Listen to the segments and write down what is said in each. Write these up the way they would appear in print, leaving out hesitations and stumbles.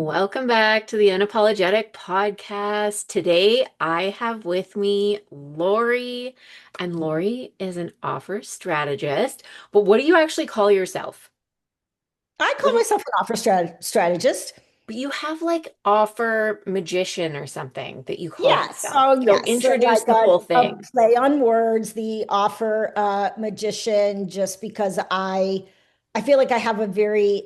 Welcome back to the Unapologetic podcast. Today I have with me Lori, and Lori is an offer strategist. But what do you actually call yourself? I What call is, myself an strategist. but you have like offer magician or something that you call Yes. yourself. Oh, So yes. So introduce like the whole a thing. play on words, the offer magician, just because I feel like I have a very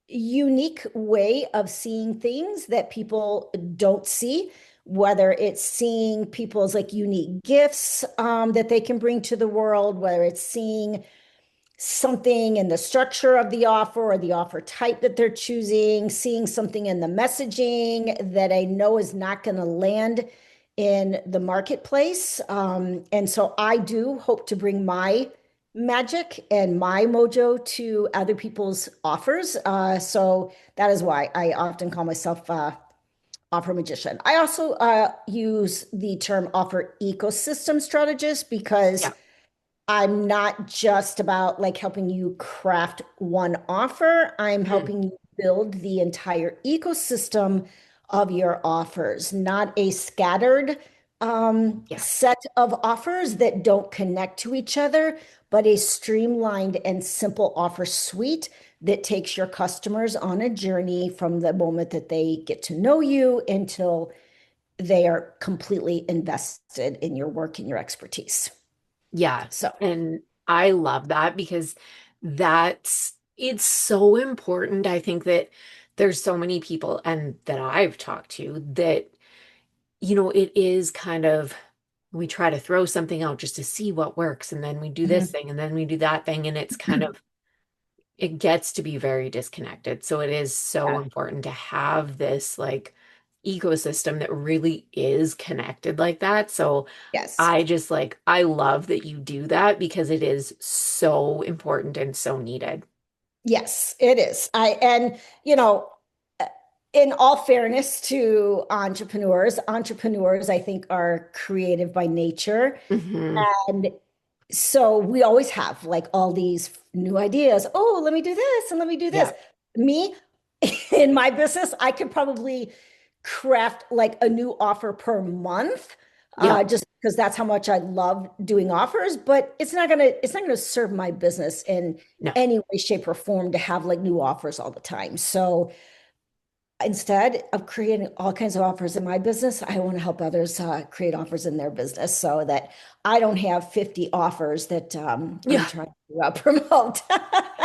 unique way of seeing things that people don't see, whether it's seeing people's like unique gifts that they can bring to the world, whether it's seeing something in the structure of the offer or the offer type that they're choosing, seeing something in the messaging that I know is not going to land in the marketplace. And so I do hope to bring my magic and my mojo to other people's offers. So that is why I often call myself offer magician. I also use the term offer ecosystem strategist because Yeah. I'm not just about like helping you craft one offer. I'm Mhm. helping you build the entire ecosystem of your offers, not a scattered Yeah. set of offers that don't connect to each other, but a streamlined and simple offer suite that takes your customers on a journey from the moment that they get to know you until they are completely invested in your work and your expertise. Yeah. So, And I love that because it's so important. I think that there's so many people and that I've talked to that, it is kind of we try to throw something out just to see what works, and then we do this mhm. thing, and then we do that thing, and it's kind of it gets to be very disconnected. So it is so Yeah. important to have this like ecosystem that really is connected like that. So Yes. I just like, I love that you do that because it is so important and so needed. Yes, it is. And uh, in all fairness to entrepreneurs, I think are creative by nature. Hmm. And so we always have like all these new ideas. Oh, let me do this and let me do this. Yeah. Me, in my business, I could probably craft like a new offer per month, Yeah. just because that's how much I love doing offers. But it's not gonna serve my business in No. any way, shape, or form to have like new offers all the time. So instead of creating all kinds of offers in my business, I want to help others create offers in their business so that I don't have 50 offers that I'm Yeah. trying to promote.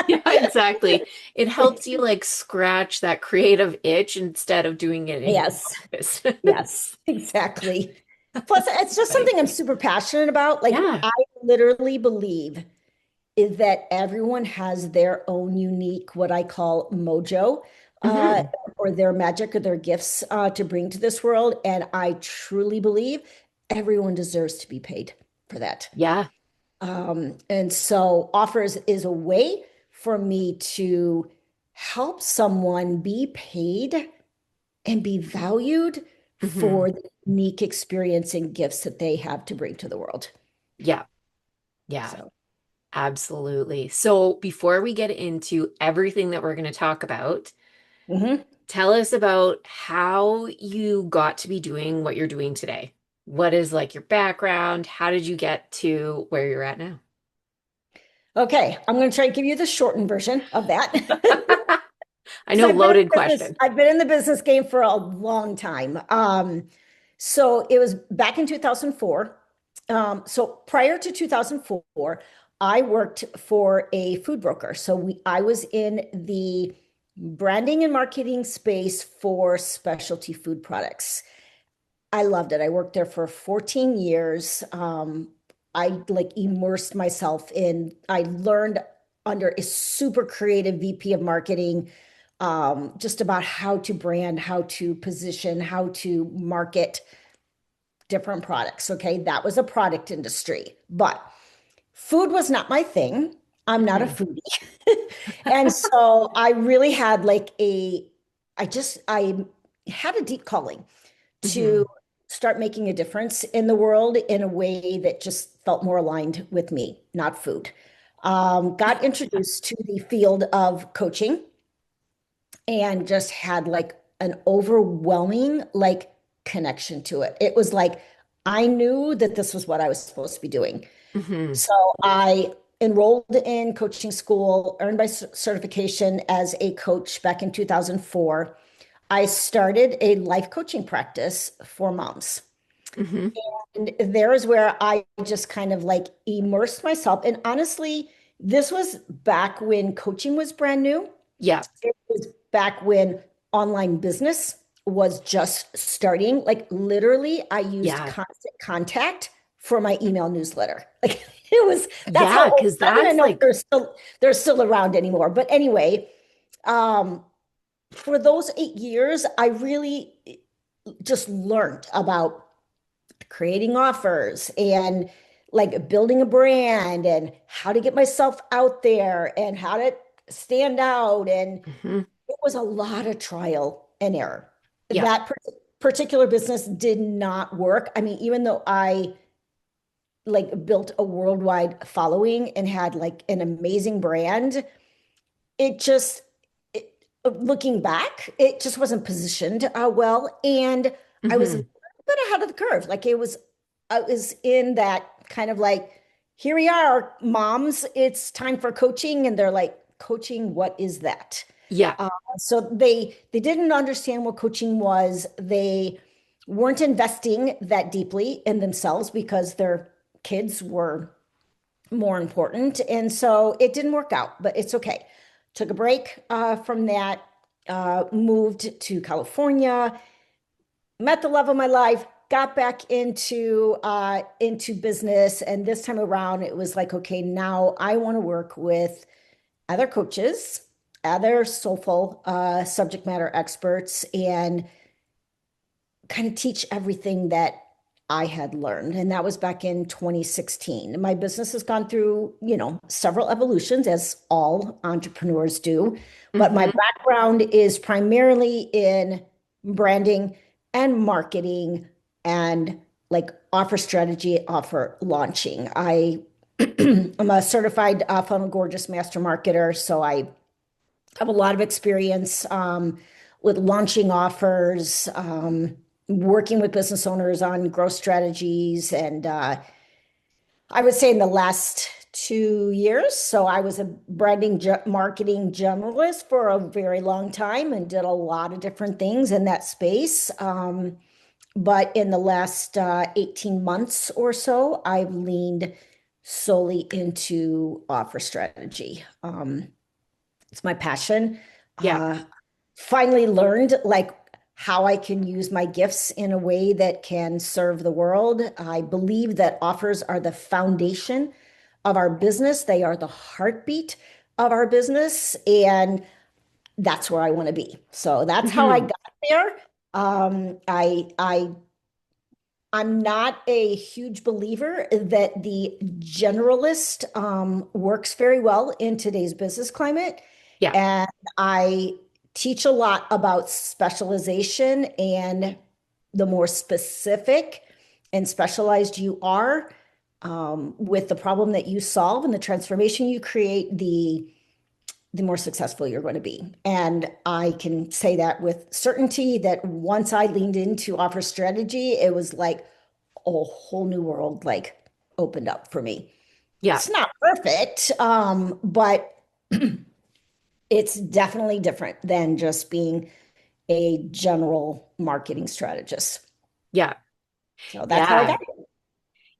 Yeah, exactly. It helps you like scratch that creative itch instead of doing it in your Yes, office. yes, exactly. Plus, it's just Funny. something I'm super passionate about. Like, Yeah. I literally believe is that everyone has their own unique, what I call mojo, uh, Hmm. or their magic or their gifts to bring to this world. And I truly believe everyone deserves to be paid for that. Yeah. And so offers is a way for me to help someone be paid and be valued Hmm. for the unique experience and gifts that they have to bring to the world. Yeah. Yeah. So, Absolutely. So before we get into everything that we're going to talk about, mhm. tell us about how you got to be doing what you're doing today. What is like your background? How did you get to where you're at now? Okay, I'm going to try to give you the shortened version of that. I Because know, loaded question. I've been in the business game for a long time. So it was back in 2004. So prior to 2004, I worked for a food broker. I was in the branding and marketing space for specialty food products. I loved it. I worked there for 14 years. I like immersed myself I learned under a super creative VP of marketing, just about how to brand, how to position, how to market different products. Okay. That was a product industry, but food was not my thing. I'm not a Mhm. foodie. And so I really had I had a deep calling to Mhm. start making a difference in the world in a way that just felt more aligned with me, not food. Got introduced to the field of coaching and just had like an overwhelming like connection to it. It was like I knew that this was what I was supposed to be doing. Hmm. So I enrolled in coaching school, earned my certification as a coach back in 2004. I started a life coaching practice for moms. Hmm. And there is where I just kind of like immersed myself. And honestly, this was back when coaching was brand new. Yeah. It was back when online business was just starting. Like literally, I used Yeah. Constant Contact for my email newsletter. Like it was that's how Yeah. old. Because I don't even that's know if like, they're still around anymore. But anyway, um, for those 8 years, I really just learned about creating offers and like building a brand and how to get myself out there and how to stand out. And mhm. it was a lot of trial and error. Yeah. That particular business did not work. I mean, even though I like built a worldwide following and had like an amazing brand, it just, it, looking back, it just wasn't positioned well. And I was a Hmm. little bit ahead of the curve. Like I was in that kind of like, here we are, moms, it's time for coaching. And they're like, coaching, what is that? Yeah. So they didn't understand what coaching was. They weren't investing that deeply in themselves because their kids were more important. And so it didn't work out, but it's okay. Took a break from that, moved to California, met the love of my life, got back into business. And this time around, it was like, okay, now I want to work with other coaches, other soulful subject matter experts, and kind of teach everything that I had learned. And that was back in 2016. My business has gone through, several evolutions, as all entrepreneurs do. But my Hmm. background is primarily in branding and marketing and like offer strategy, offer launching. I'm a certified funnel gorgeous master marketer. So I have a lot of experience with launching offers, working with business owners on growth strategies. And I would say in the last 2 years, so I was a branding marketing generalist for a very long time and did a lot of different things in that space. But in the last 18 months or so, I've leaned solely into offer strategy. It's my passion. Yeah. Uh, Finally learned like how I can use my gifts in a way that can serve the world. I believe that offers are the foundation of our business. They are the heartbeat of our business, and that's where I want to be. So that's how I Hmm. got there. I'm not a huge believer that the generalist works very well in today's business climate. Yeah. And I teach a lot about specialization, and the more specific and specialized you are with the problem that you solve and the transformation you create, the more successful you're going to be. And I can say that with certainty that once I leaned into offer strategy, it was like a whole new world like opened up for me. Yeah. It's not perfect, but it's definitely different than just being a general marketing strategist. Yeah. So that's how I Yeah. got it.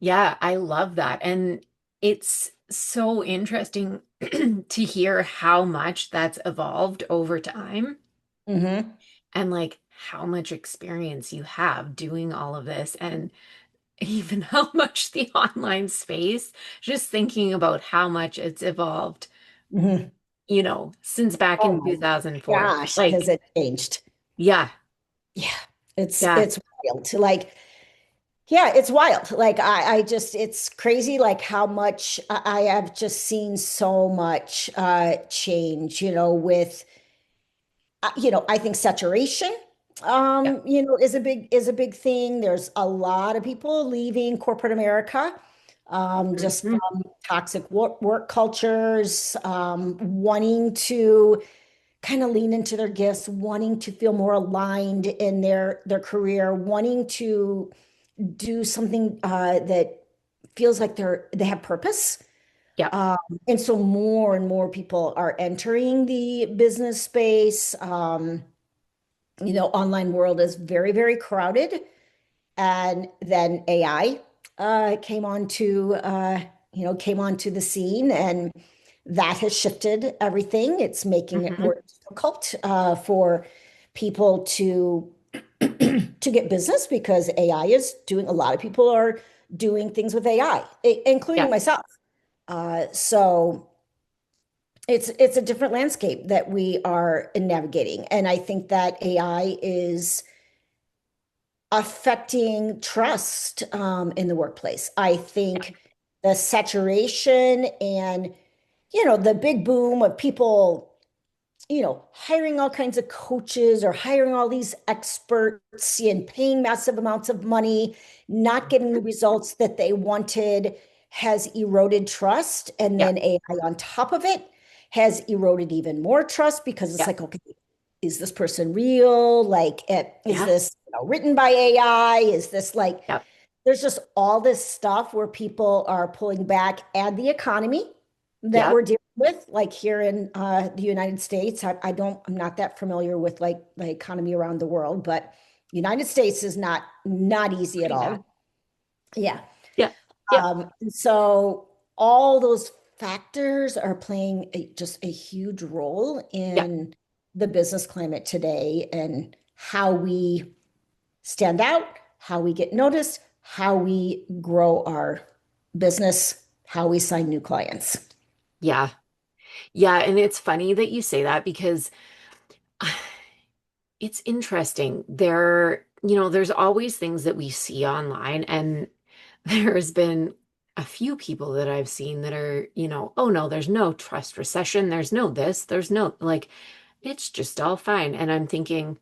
Yeah. I love that. And it's so interesting to hear how much that's evolved over time Mm-hmm. and like how much experience you have doing all of this and even how much the online space, just thinking about how much it's evolved, Mm-hmm. since back Oh in my 2004. gosh, has Like, it changed? yeah, Yeah, it's yeah, it's wild. Like, yeah, it's wild. Like I just it's crazy like how much I have just seen so much change, with I think saturation yeah. is a big thing. There's a lot of people leaving corporate America just Mhm. from toxic work cultures, wanting to kind of lean into their gifts, wanting to feel more aligned in their career, wanting to do something that feels like they have purpose. Yeah. Um, and so more and more people are entering the business space. Online world is very, very crowded. And then AI came onto the scene, and that has shifted everything. It's making it Hmm. more difficult for people to get business because AI is doing, a lot of people are doing things with AI, including Yeah. myself. So it's a different landscape that we are navigating. And I think that AI is affecting trust in the workplace. I Yeah. think the saturation and, the big boom of people, hiring all kinds of coaches or hiring all these experts and paying massive amounts of money, not getting the results that they wanted has eroded trust. And Yeah. then AI on top of it has eroded even more trust because it's Yeah. like, okay, is this person real? Like, is Yeah. this written by AI? Is this like, Yeah. there's just all this stuff where people are pulling back, and the economy that Yeah. we're dealing with, like here in the United States. I'm not that familiar with like the economy around the world, but United States is not easy at Pretty bad. all. Yeah. Yeah. Yeah. And so all those factors are playing just a huge role Yeah. in the business climate today and how we stand out, how we get noticed, how we grow our business, how we sign new clients. Yeah. Yeah. And it's funny that you say that because it's interesting. There's always things that we see online, and there's been a few people that I've seen that are, oh no, there's no trust recession, there's no this, there's no like, it's just all fine. And I'm thinking,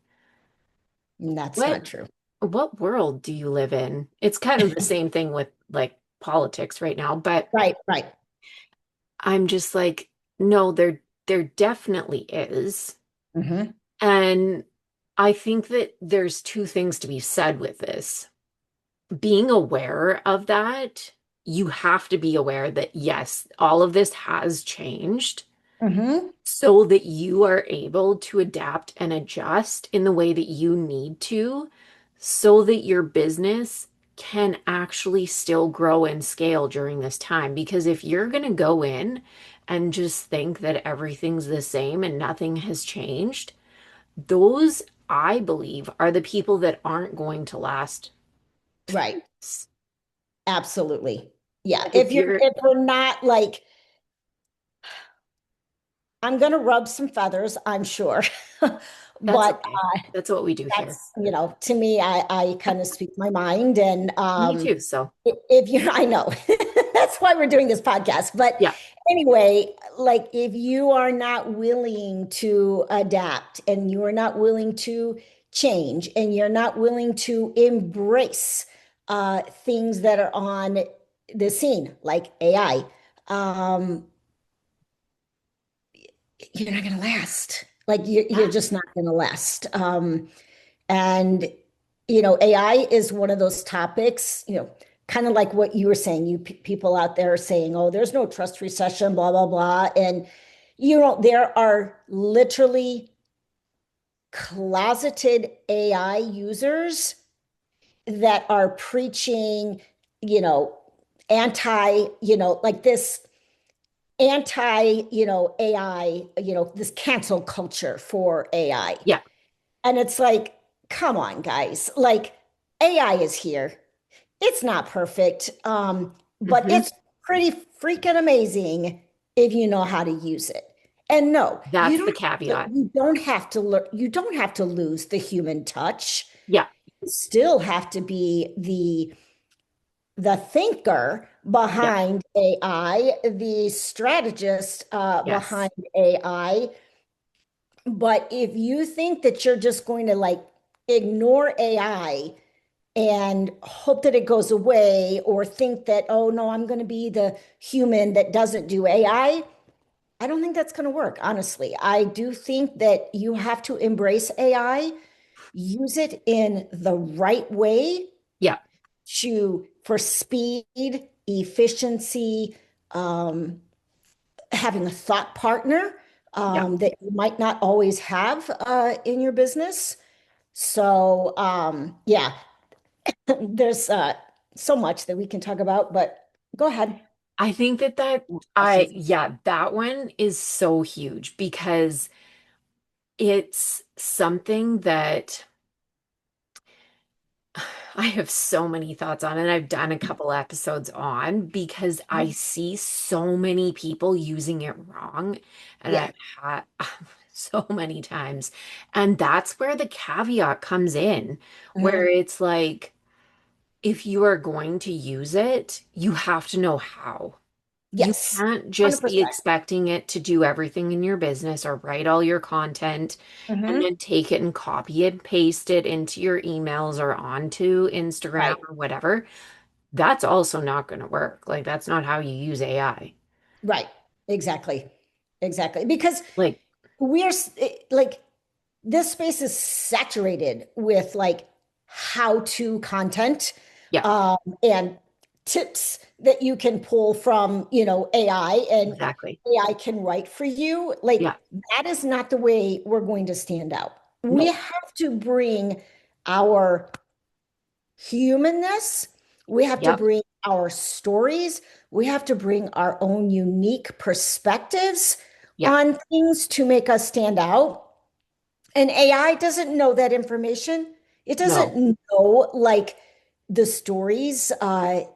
And that's what not true. what world do you live in? It's kind of the same thing with like politics right now, but Right, right. I'm just like, no, there definitely is. Hmm. And I think that there's two things to be said with this. Being aware of that, you have to be aware that yes, all of this has changed Hmm. so that you are able to adapt and adjust in the way that you need to, so that your business can actually still grow and scale during this time. Because if you're going to go in and just think that everything's the same and nothing has changed, those, I believe, are the people that aren't going to last. Right. Absolutely. Yeah. Like if you're, If we're not like, I'm going to rub some feathers, I'm sure. that's But okay. That's what we do here. that's, to me, I kind of speak my mind. And Me too. So, if you, I know that's why we're doing this podcast. But yeah, anyway, like if you are not willing to adapt and you are not willing to change and you're not willing to embrace things that are on the scene, like AI, um, you're not going to last. Like you're yeah, just not going to last. And, AI is one of those topics, kind of like what you were saying. People out there are saying, oh, there's no trust recession, blah, blah, blah. And, there are literally closeted AI users that are preaching, you know, like this anti, AI, this cancel culture for AI. yeah. And it's like, come on, guys. Like AI is here. It's not perfect, but Hmm. it's pretty freaking amazing if you know how to use it. And no, That's the caveat. you don't have to learn, you don't have to lose the human touch. Yeah. You still have to be the thinker Yeah. behind AI, the strategist Yes. behind AI. But if you think that you're just going to like ignore AI and hope that it goes away, or think that, oh no, I'm going to be the human that doesn't do AI, I don't think that's going to work, honestly. I do think that you have to embrace AI, use it in the right way Yeah, for speed, efficiency, um, having a thought partner yeah. that you might not always have in your business. So, yeah, there's so much that we can talk about, but go ahead. I think that Questions. yeah, that one is so huge because it's something that I have so many thoughts on, and I've done a couple episodes on because I see so many people using it wrong, and Yeah. I've had so many times. And that's where the caveat comes in, where Mhm. it's like, if you are going to use it, you have to know how. You Yes. can't just be 100%. expecting it to do everything in your business or write all your content and Hmm. then take it and copy and paste it into your emails or onto Instagram Right. or whatever. That's also not going to work. Like, that's not how you use AI. Right. Exactly. Exactly. Because Like, like this space is saturated with like how to content yeah, and tips that you can pull from, AI, and exactly. AI can write for you. Like Yeah, that is not the way we're going to stand out. We no, have to bring our humanness. We have to yep, bring our stories. We have to bring our own unique perspectives yeah, on things to make us stand out. And AI doesn't know that information. It no, doesn't know like the stories. I,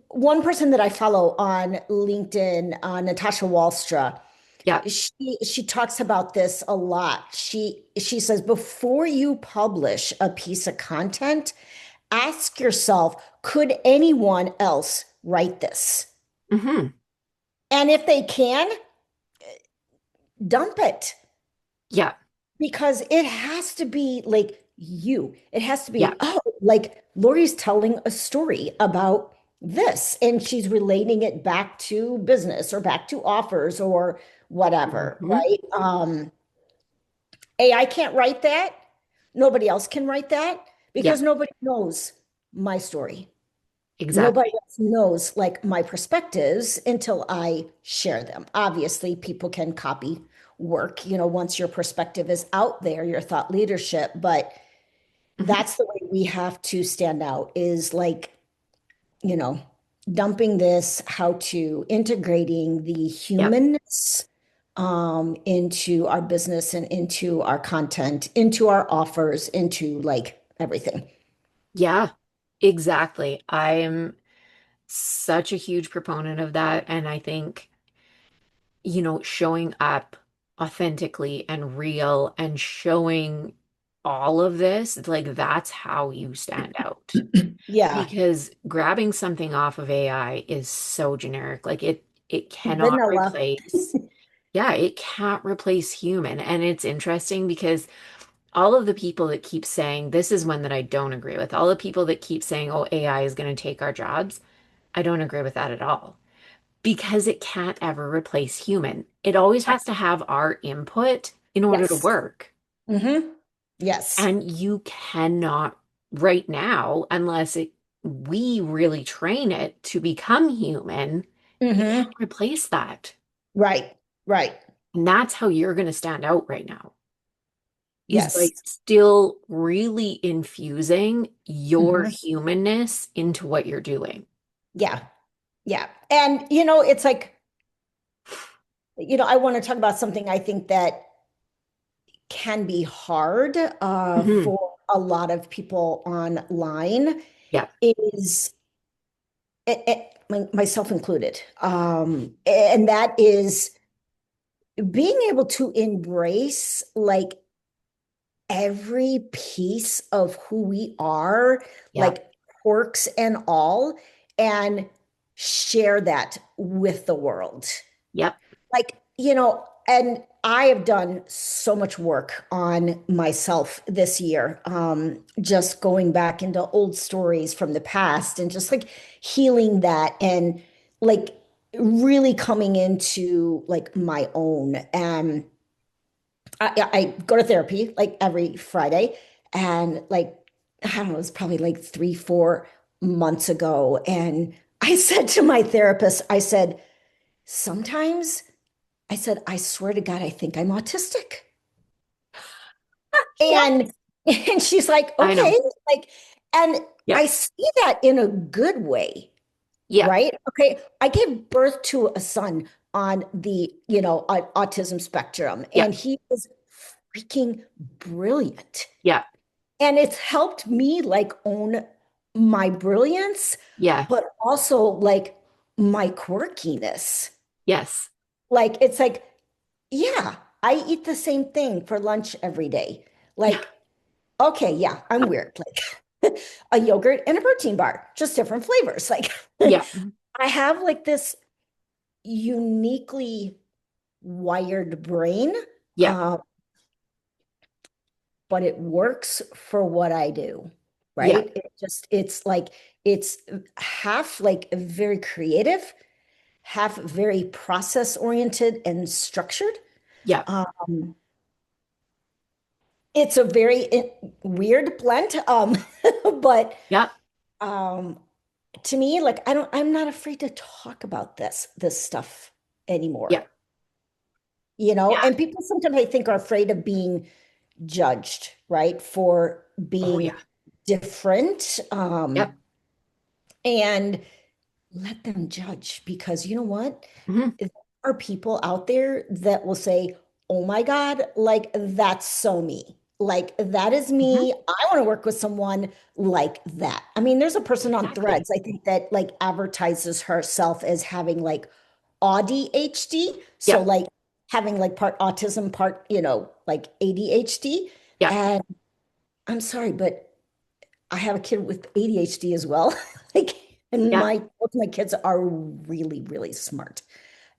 one person that I follow on LinkedIn, Natasha Wallstra, yeah, she talks about this a lot. She says before you publish a piece of content, ask yourself, could anyone else write this? hmm, And if they can, dump it yeah, because it has to be like you. It has to yeah, be, oh, like Lori's telling a story about this and she's relating it back to business or back to offers or whatever, hmm, right? AI can't write that. Nobody else can write that yeah, because nobody knows my story. Nobody exactly. else knows like my perspectives until I share them. Obviously, people can copy work, once your perspective is out there, your thought leadership, but Hmm. that's the way we have to stand out is like, you know, dumping this, how to integrating the Yep. humanness into our business and into our content, into our offers, into like everything. Yeah, exactly. I am such a huge proponent of that. And I think, showing up authentically and real and showing all of this, like that's how you stand out. Yeah. Because grabbing something off of AI is so generic. Like it cannot Vanilla. replace, yeah, it can't replace human. And it's interesting because all of the people that keep saying this is one that I don't agree with. All the people that keep saying, oh, AI is going to take our jobs. I don't agree with that at all because it can't ever replace human. It always has to have our input in order to Yes. work. Hmm. Yes. And you cannot right now, unless we really train it to become human, it Hmm. can't replace that. Right. Right. And that's how you're going to stand out right now, is by Yes. still really infusing your Hmm. humanness into what you're doing. Yeah. Yeah. And, it's like, I want to talk about something I think that can be hard Hmm. for a lot of people online Yeah. is myself included. And that is being able to embrace like every piece of who we are, Yeah. like quirks and all, and share that with the world. Yep. Like, and I have done so much work on myself this year, just going back into old stories from the past and just like healing that and like really coming into like my own. I go to therapy like every Friday, and like I don't know, it's probably like 3, 4 months ago, and I said to my therapist, I said, sometimes I said, I swear to God, I think I'm autistic. Yeah, And and she's like, I know. okay, like, and I Yep. see that in a good way, Yeah. right? Okay, I gave birth to a son on the, autism spectrum, Yeah. and he is freaking brilliant. Yeah. And it's helped me like own my brilliance, Yeah. but also like my quirkiness. Yes. Like it's like, yeah, I eat the same thing for lunch every day. Yeah. Like, okay, yeah, I'm weird. Like a yogurt and a protein bar, just different flavors. Like Yeah. I have like this uniquely wired brain, Yeah. uh, but it works for what I do, Yeah. right? It's like, it's half like very creative, half very process oriented and structured. Yeah. Um, it's a very weird blend, but Yeah. um, to me, like I'm not afraid to talk about this stuff Yeah. anymore. And people sometimes I think are afraid of being judged, right, for Oh being yeah. different. Yep. And let them judge, because you know what? Hmm. There are people out there that will say, oh my God, like that's so me. Like that is Hmm. me. I want to work with someone like that. I mean, there's a person on Exactly. Threads, I think, that like advertises herself as having like ADHD. So Yep. like having like part autism, part, like ADHD. Yep. And I'm sorry, but I have a kid with ADHD as well. Like, and Yep. both my kids are really, really smart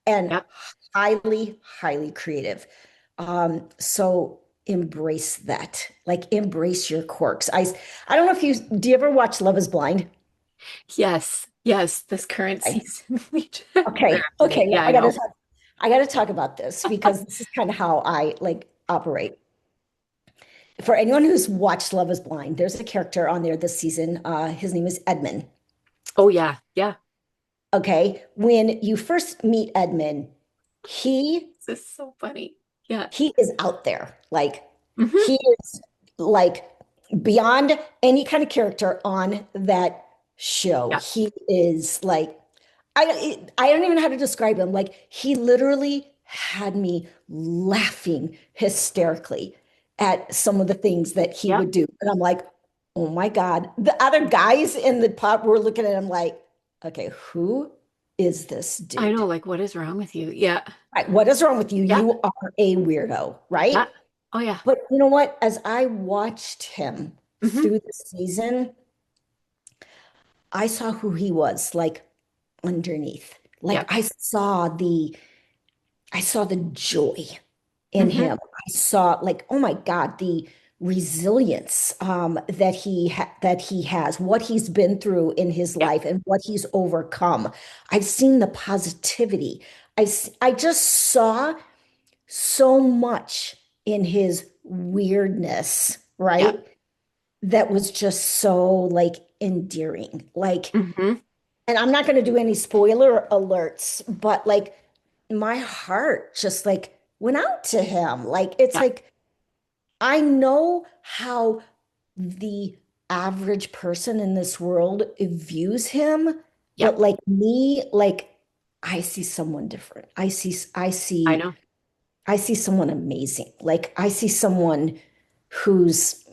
and Yep. highly, highly creative. So embrace that. Like embrace your quirks. I don't know if do you ever watch Love is Blind? Yes. Yes. This current Okay. season, they're Okay. up to date. Okay. Yeah, I know. I gotta talk about this because this is kind of how I like operate. For anyone who's watched Love is Blind, there's a character on there this season. His name is Edmund. Oh yeah. Yeah. Okay. When you first meet Edmund, he This is so funny. Yeah. he is out there. Like Hmm. he is like beyond any kind of character on that show. Yeah. He is like I don't even know how to describe him. Like he literally had me laughing hysterically at some of the things that he Yep. would do. And I'm like, oh my God. The other guys in the pub were looking at him like, okay, who is this I dude? know. Like, what is wrong with you? Yeah. Right, what is wrong with you? Yeah. You are a weirdo, Yeah. right? Oh yeah. But you know what? As I watched him Hmm. through the season, I saw who he was like underneath. Like Yep. I saw the joy in Hmm. him. I saw like, oh my God, the resilience that that he has, what he's been through in his Yep. life and what he's overcome. I've seen the positivity. I just saw so much in his weirdness, Yep. right? That was just so like endearing. Like, Hmm. and I'm not going to do any spoiler alerts, but like my heart just like went out to him. Like, it's Yep. like, I know how the average person in this world views him, Yep. but like me, like I see someone different. I know. I see someone amazing. Like I see someone who's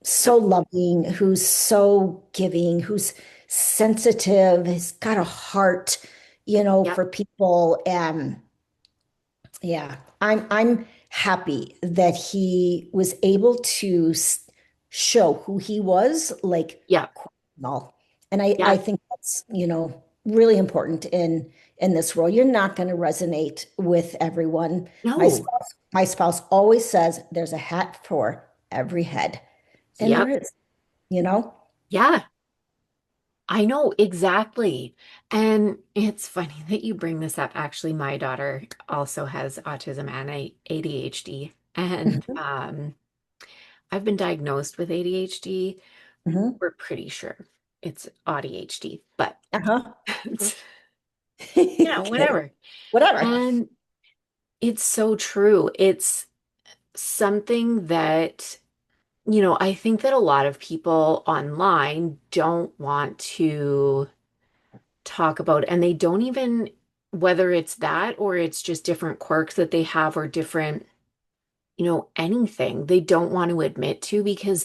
so Yep. loving, who's so giving, who's sensitive, has got a heart, Yep. for people. And yeah, I'm happy that he was able to show who he was, like, Yep. and all. And I Yeah. think that's, really important in this world. You're not going to resonate with everyone. No. My spouse always says there's a hat for every head. And there Yep. is, you know? Yeah. I know exactly. And it's funny that you bring this up. Actually, my daughter also has autism and ADHD. And Mhm, I've been diagnosed with ADHD. mhm. We're pretty sure it's ADHD, but Uh-huh. it's, Okay. whatever. Whatever. And it's so true. It's something that, I think that a lot of people online don't want to talk about, and they don't even, whether it's that or it's just different quirks that they have or different, anything they don't want to admit to because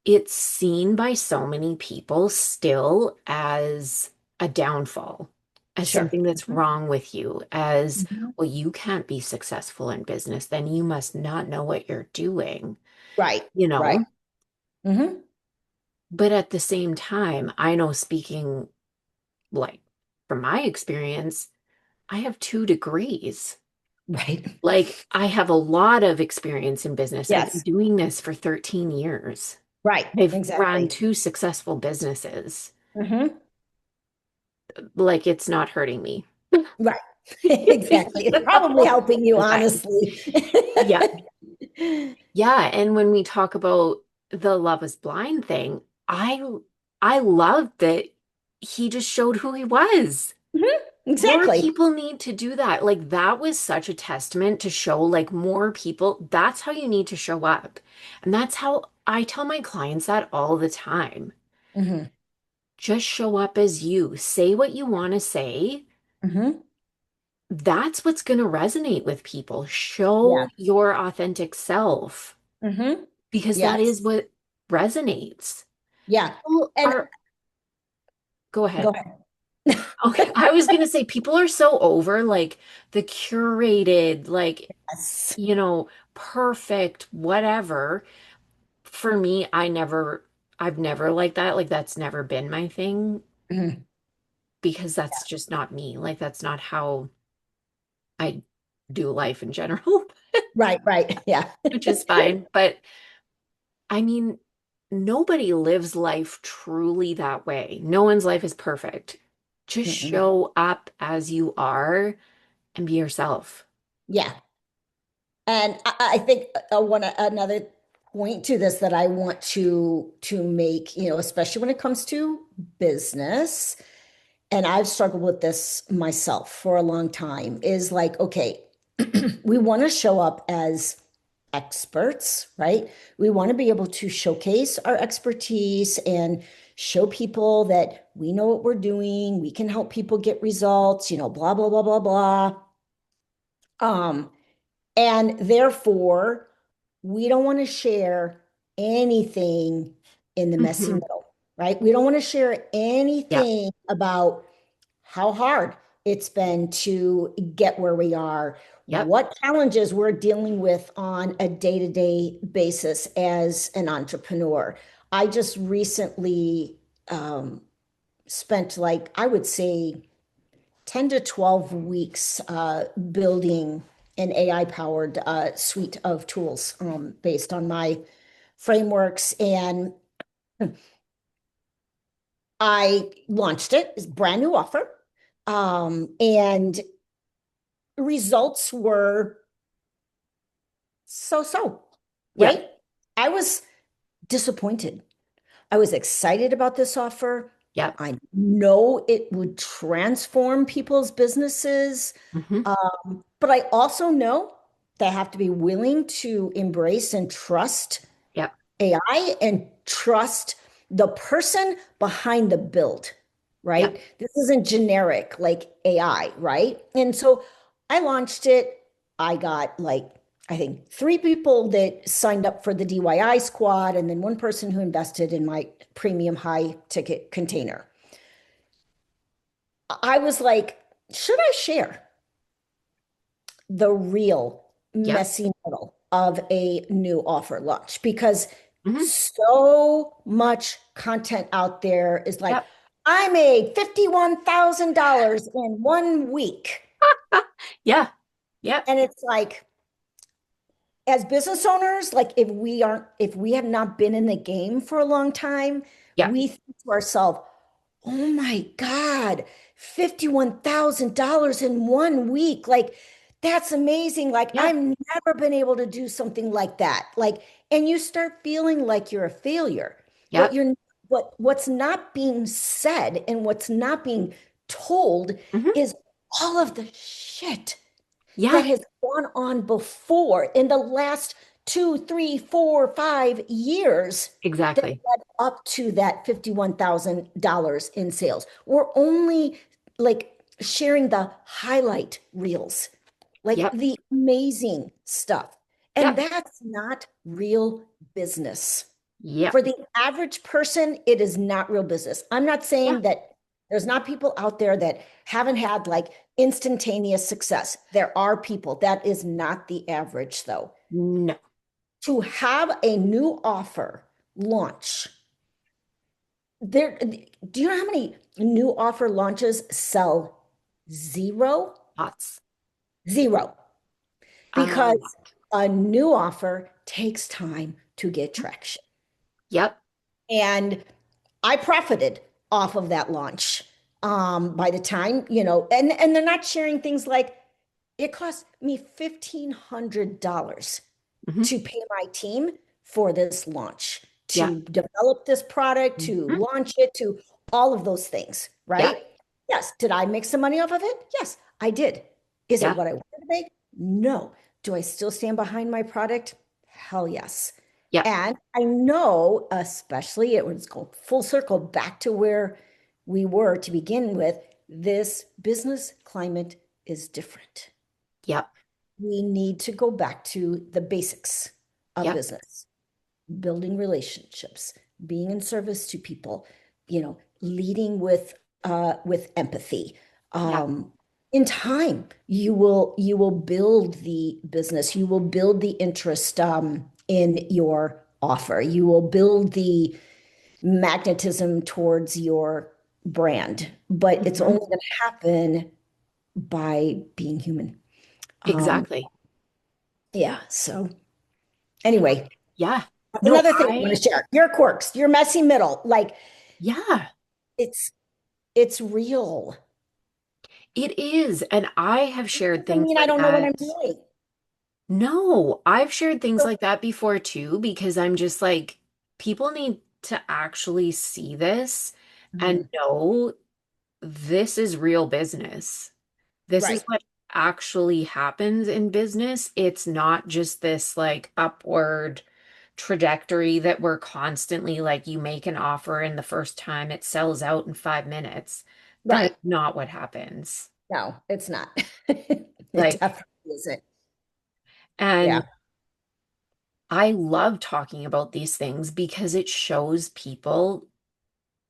it's seen by so many people still as a downfall, as Sure. something that's Mhm, wrong with you, as, mhm. well, you can't be successful in business, then you must not know what you're doing, Right. you Right. know? Hmm. But at the same time, I know speaking like from my experience, I have 2 degrees. Right. Like, I have a lot of experience in business. I've been Yes. doing this for 13 years. Right. I've run Exactly. 2 successful businesses. Hmm. Like, it's not hurting me. Right. Exactly. It's probably helping you, Okay. honestly. Yeah. Yeah. And when we talk about the Love is Blind thing, I I love that he just showed who he was. Mhm. More Exactly. people need to do that. Like, that was such a testament to show, like, more people. That's how you need to show up. And that's how I tell my clients that all the time. Hmm. Just show up as you. Say what you want to say. Hmm. That's what's going to resonate with people. Yeah. Show your authentic self Hmm. because that is Yes. what resonates. Yeah. People And are, go go ahead. ahead. Okay, I was going to say people are so over like the curated, like, Yes. perfect, whatever. For me, I've never liked that. Like, that's never been my thing Mhm. because that's just not me. Like, that's not how I do life in general, Right, right. Yeah. which is fine. But I mean, nobody lives life truly that way. No one's life is perfect. Just Mm-mm. show up as you are and be yourself. Yeah. And I think another point to this that I want to make, especially when it comes to business, and I've struggled with this myself for a long time, is like, okay, we want to show up as experts, right? We want to be able to showcase our expertise and show people that we know what we're doing, we can help people get results, blah, blah, blah, blah, blah. Um, and therefore, we don't want to share anything in the messy Hmm. middle, right? We don't want to share Yeah. anything about how hard it's been to get where we are, Yep. what challenges we're dealing with on a day-to-day basis as an entrepreneur. I just recently spent, like, I would say, 10 to 12 weeks building an AI powered suite of tools based on my frameworks. And I launched it, it's a brand new offer. And results were so so, Yep. right? I was disappointed. I was excited about this offer. Yep. I know it would transform people's businesses. Hmm. But I also know they have to be willing to embrace and trust Yep. AI and trust the person behind the build, Yep. right? This isn't generic like AI, right? And so I launched it. I got, like, I think 3 people that signed up for the DIY squad, and then one person who invested in my premium high ticket container. I was like, should I share the real Yep. messy middle of a new offer launch? Because Hmm. so much content out there is like, Yep. I made $51,000 in 1 week. Yeah. Yep. And it's like, as business owners, like, if we have not been in the game for a long time, Yep. we think to ourselves, oh my God, $51,000 in 1 week. Like, that's amazing. Like, Yeah. I've never been able to do something like that. Like, and you start feeling like you're a failure. What Yep. you're what's not being said and what's not being told Hmm. is all of the shit that Yeah. has gone on before in the last 2, 3, 4, 5 years that Exactly. led up to that $51,000 in sales. We're only like sharing the highlight reels, like Yep. the amazing stuff. And Yep. that's not real business. Yep. For the average person, it is not real business. I'm not Yeah. saying that there's not people out there that haven't had like instantaneous success. There are people. That is not the average, though. No. To have a new offer launch, there, do you know how many new offer launches sell? Zero? Lots. Zero. A Because lot. a new offer takes time to get traction. Yep. And I profited off of that launch. By the time, and they're not sharing things like it cost me $1,500 Hmm. to pay my team for this launch, Yep. to develop this product, to Hmm. launch it, to all of those things, Yep. right? Yes. Did I make some money off of it? Yes, I did. Is it Yep. what I wanted to make? No. Do I still stand behind my product? Hell yes. Yep. And I know, especially it was go full circle back to where we were to begin with, this business climate is different. Yep. We need to go back to the basics of Yep. business, building relationships, being in service to people, leading with empathy. Yep. Um, in time, you will build the business, you will build the interest in your offer, you will build the magnetism towards your brand, but it's Hmm. only going to happen by being human. Um, Exactly. yeah. So anyway, Yeah. No, another thing I want to share, your quirks, your messy middle, like yeah, it's it's real. it is. And I have It shared doesn't things mean I like don't know what I'm that. doing. No, I've shared things So, like that before too, because I'm just like, people need to actually see this and mhm, know this is real business. This is right, what actually happens in business. It's not just this like upward trajectory that we're constantly like, you make an offer and the first time it sells out in 5 minutes. That is right. not what happens. No, it's not. It Like, definitely isn't. and Yeah. I love talking about these things because it shows people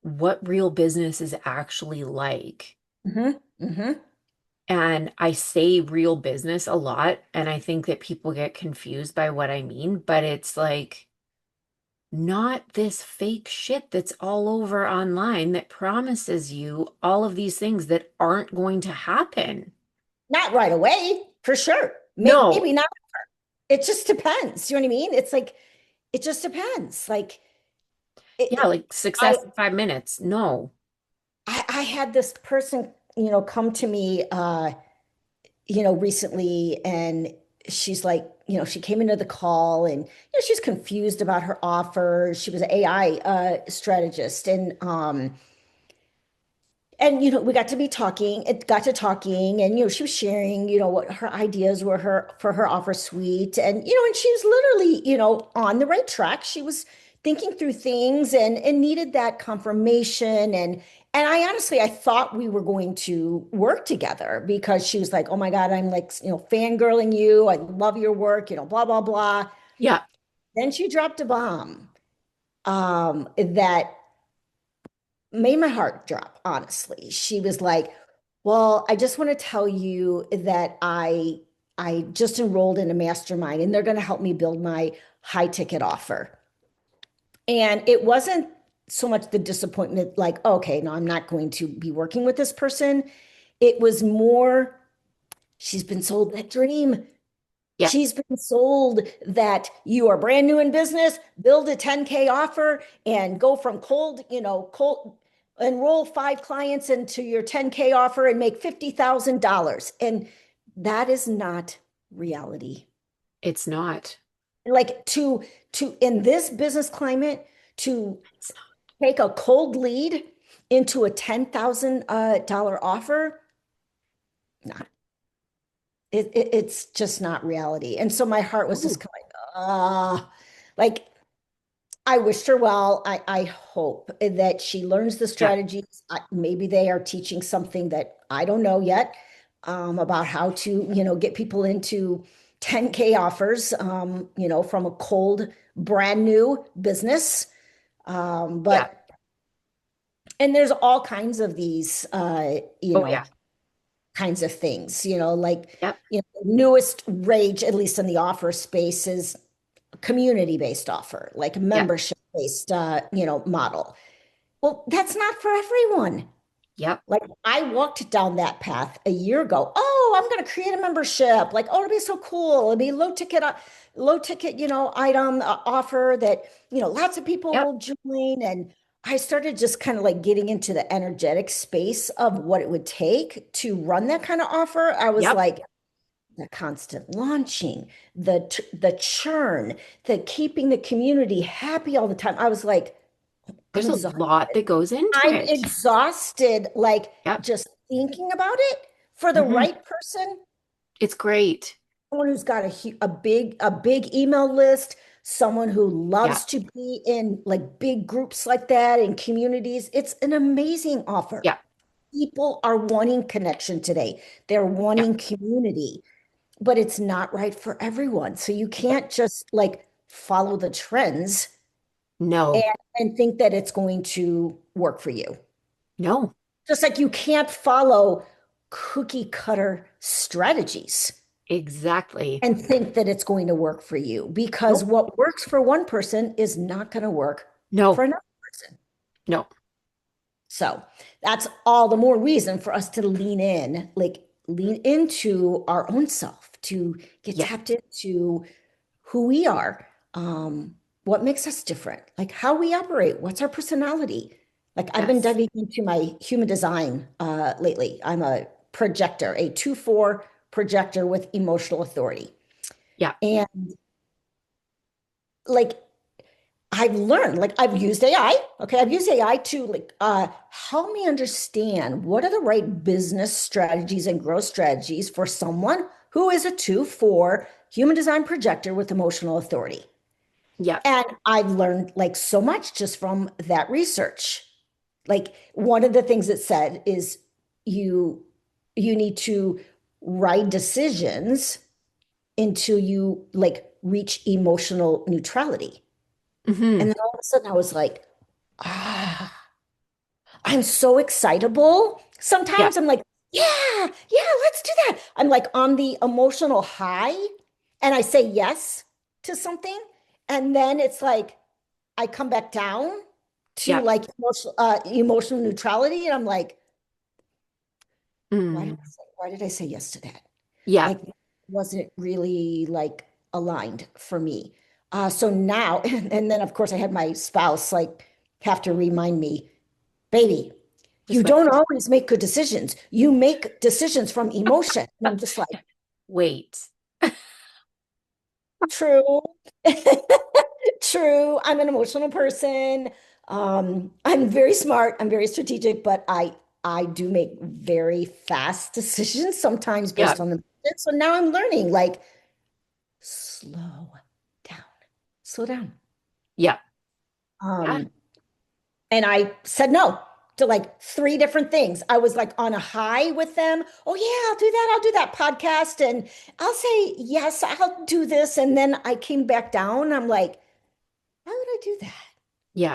what real business is actually like. Hmm. Hmm. And I say real business a lot, and I think that people get confused by what I mean, but it's like not this fake shit that's all over online that promises you all of these things that aren't going to happen. Not right away, for sure. No, Maybe not. It just depends. You know what I mean? It's like it just depends. Like yeah, it, like success I in 5 minutes. No. I had this person, come to me recently, and she's like, she came into the call, and she's confused about her offer. She was an AI strategist, and we got to be talking. It got to talking, and she was sharing, what her ideas were her for her offer suite, and she was literally, on the right track. She was thinking through things and needed that confirmation, and I honestly I thought we were going to work together because she was like, "Oh my God, I'm like, fangirling you. I love your work, blah blah blah." Yeah. Then she dropped a bomb that made my heart drop, honestly. She was like, "Well, I just want to tell you that I just enrolled in a mastermind and they're going to help me build my high ticket offer." And it wasn't so much the disappointment like, "Okay, no, I'm not going to be working with this person." It was more she's been sold that dream. Yeah. She's been sold that you are brand new in business, build a 10K offer and go from cold. enroll 5 clients into your 10K offer and make $50,000. And that is not reality. It's not. Like to in this business climate, to It's not. take a cold lead into a $10,000 offer, not it's just not reality. And so my heart was just No. kind of like I wished her well. I hope that she learns the Yeah. strategies. Maybe they are teaching something that I don't know yet, about how to, get people into 10K offers, from a cold, brand new business. Yeah. And there's all kinds of these, Oh, yeah. kinds of things, like, Yep. newest rage, at least in the offer space, is community-based offer, like Yep. membership-based, model. Well, that's not for everyone. Yep. Like I walked down that path a year ago. Oh, I'm going to create a membership. Like, oh, it'll be so cool. It'll be low ticket, item offer that, lots of people Yep. will join. And I started just kind of like getting into the energetic space of what it would take to run that kind of offer. I was Yep. like, the constant launching, the churn, the keeping the community happy all the time. I was like, I'm There's a exhausted. lot that goes into I'm it. exhausted, like Yep. just thinking about it for the Hmm. right person, It's great. someone who's got a big email list, someone who Yeah. loves to be in like big groups like that in communities. It's an amazing offer. Yeah. People are wanting connection today. They're Yeah. wanting community, but it's not right for everyone. So you Nope. can't just like follow the trends and, No. and think that it's going to work for you. No. Just like you can't follow cookie cutter strategies Exactly. and think that it's going to work for you, because Nope. what works for one person is not going to work for No. another person. No. So that's all the more reason for us to lean in, like lean into our own self, to get Yeah. tapped into who we are, what makes us different, like how we operate, what's our personality. Like I've been Yes. diving into my human design lately. I'm a projector, a 2/4 projector with emotional authority. Yeah. And like I've learned, like I've used AI. Okay, I've used AI to like help me understand what are the right business strategies and growth strategies for someone who is a 2/4 human design projector with emotional authority. Yeah. And I've learned like so much just from that research. Like one of the things it said is you you need to write decisions until you like reach emotional neutrality. Hmm. And then all of a sudden I was like, I'm so excitable. Yeah. Sometimes I'm like, yeah, let's do that. I'm like on the emotional high and I say yes to something. And then it's like, I come back down to Yeah. like emotional neutrality. And I'm like, Mm. why did I say yes to that? Yeah. Like, wasn't really like aligned for me. So now, and then of course I had my spouse like have to remind me, baby, you Just wait. don't always make good decisions. You make decisions from emotion. And I'm just like, Wait. true. True. I'm an emotional person. I'm very smart. I'm very strategic, but I do make very fast decisions sometimes Yeah. based on the. So now I'm learning like slow down, slow down. Yeah. Yeah. Um, and I said no to like 3 different things. I was like on a high with them. Oh yeah, I'll do that. I'll do that podcast, and I'll say yes. I'll do this, and then I came back down. I'm like, why would I do that? Yeah.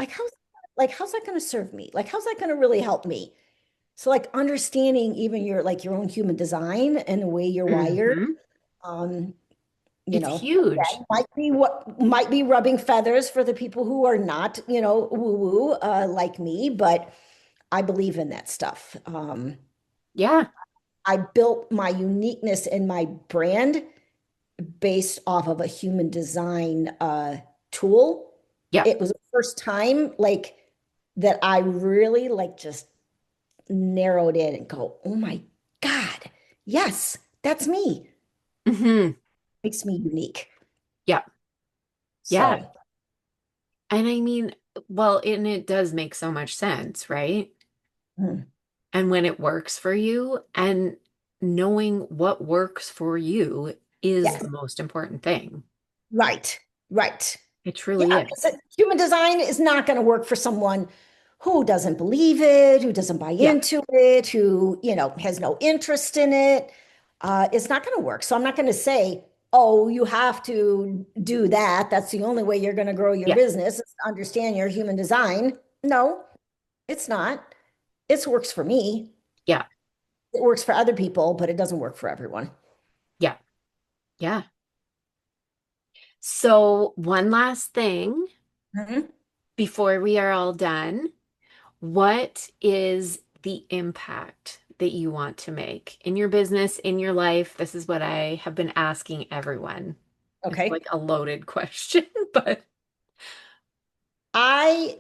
Like how's that going to serve me? Like how's that going to really help me? So like understanding even your own human design and the way you're wired, Hmm. um, It's huge. again, might be rubbing feathers for the people who are not, woo woo like me, but I believe in that stuff. Yeah. I built my uniqueness and my brand based off of a human design tool. Yeah. It was the first time, like that I really like just narrowed in and go, oh my God, yes, that's me. Hmm. Makes me unique. Yeah. Yeah. So, And I mean, well, and it does make so much sense, right? mm, And when it works for you and knowing what works for you is yes, the most important thing. right, right. It Yeah, truly is. because human design is not going to work for someone who doesn't believe it, who doesn't buy Yeah. into it, who, has no interest in it. It's not going to work. So I'm not going to say, oh, you have to do that. That's the only way you're going to grow your Yeah. business is to understand your human design. No, it's not. It works for me. Yeah. It works for other people, but it doesn't work for everyone. Yeah. Yeah. So, one last thing Mhm. before we are all done. What is the impact that you want to make in your business, in your life? This is what I have been asking everyone. It's Okay. like a loaded question, but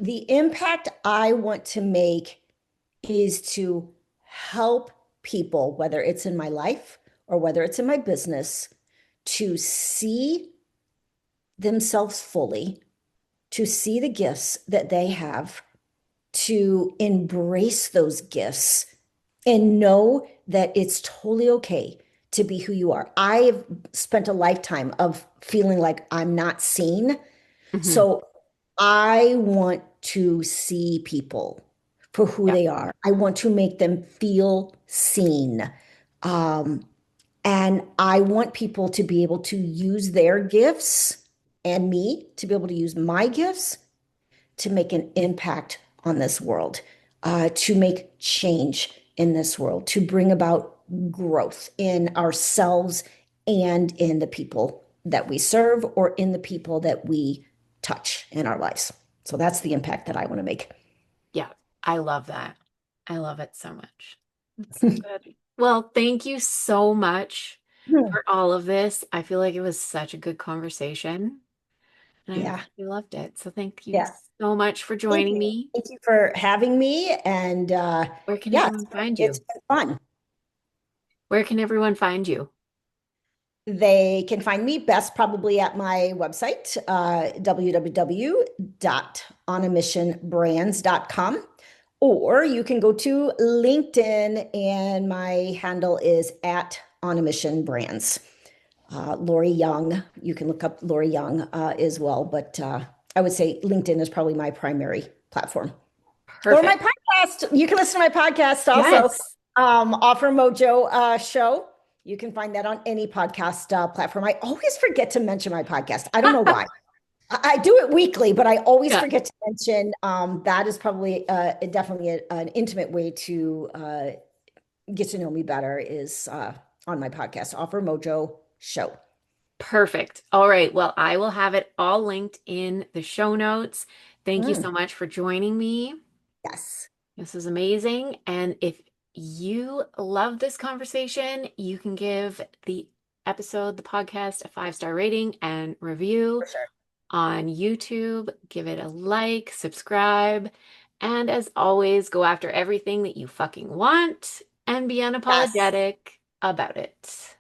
The impact I want to make is to help people, whether it's in my life or whether it's in my business, to see themselves fully, to see the gifts that they have, to embrace those gifts and know that it's totally okay to be who you are. I've spent a lifetime of feeling like I'm not seen. mhm, So I want to see people for who yeah, they are. I want to make them feel seen. Um, and I want people to be able to use their gifts and me to be able to use my gifts to make an impact on this world, to make change in this world, to bring about growth in ourselves and in the people that we serve or in the people that we touch in our lives. So that's the impact that I want to make. yeah. I love that. I love it so much. It's so good. Well, thank you so much for all of this. I feel like it was such a good conversation, and I Yeah. really loved it. So thank you Yeah. so much for Thank joining you. me. Thank you for having me. And Where can yeah, everyone find it's you? been fun. Where can everyone find you? They can find me best probably at my website, www.onamissionbrands.com, or you can go to LinkedIn and my handle is at On a Mission Brands. Lori Young, you can look up Lori Young as well, but I would say LinkedIn is probably my primary platform. Or my Perfect. podcast. You can listen to my podcast also, Yes. Offer Mojo Show. You can find that on any podcast platform. I always forget to mention my podcast. I don't know why. I do it weekly, but I always Yeah. forget to mention that is probably definitely an intimate way to get to know me better is on my podcast, Offer Mojo Show. Perfect. All right. Well, I will have it all linked in the show notes. Thank you Mm, so much for joining me. yes. This is amazing. And if you love this conversation, you can give the episode, the podcast, a 5-star rating and review For sure. on YouTube. Give it a like, subscribe, and as always, go after everything that you fucking want and be Yes. unapologetic about it.